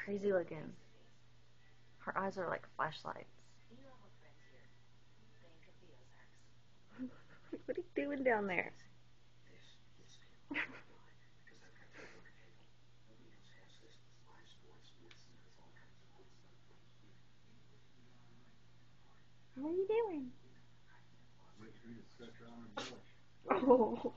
crazy looking. Her eyes are like flashlights. What are you doing down there? What are you doing? Oh.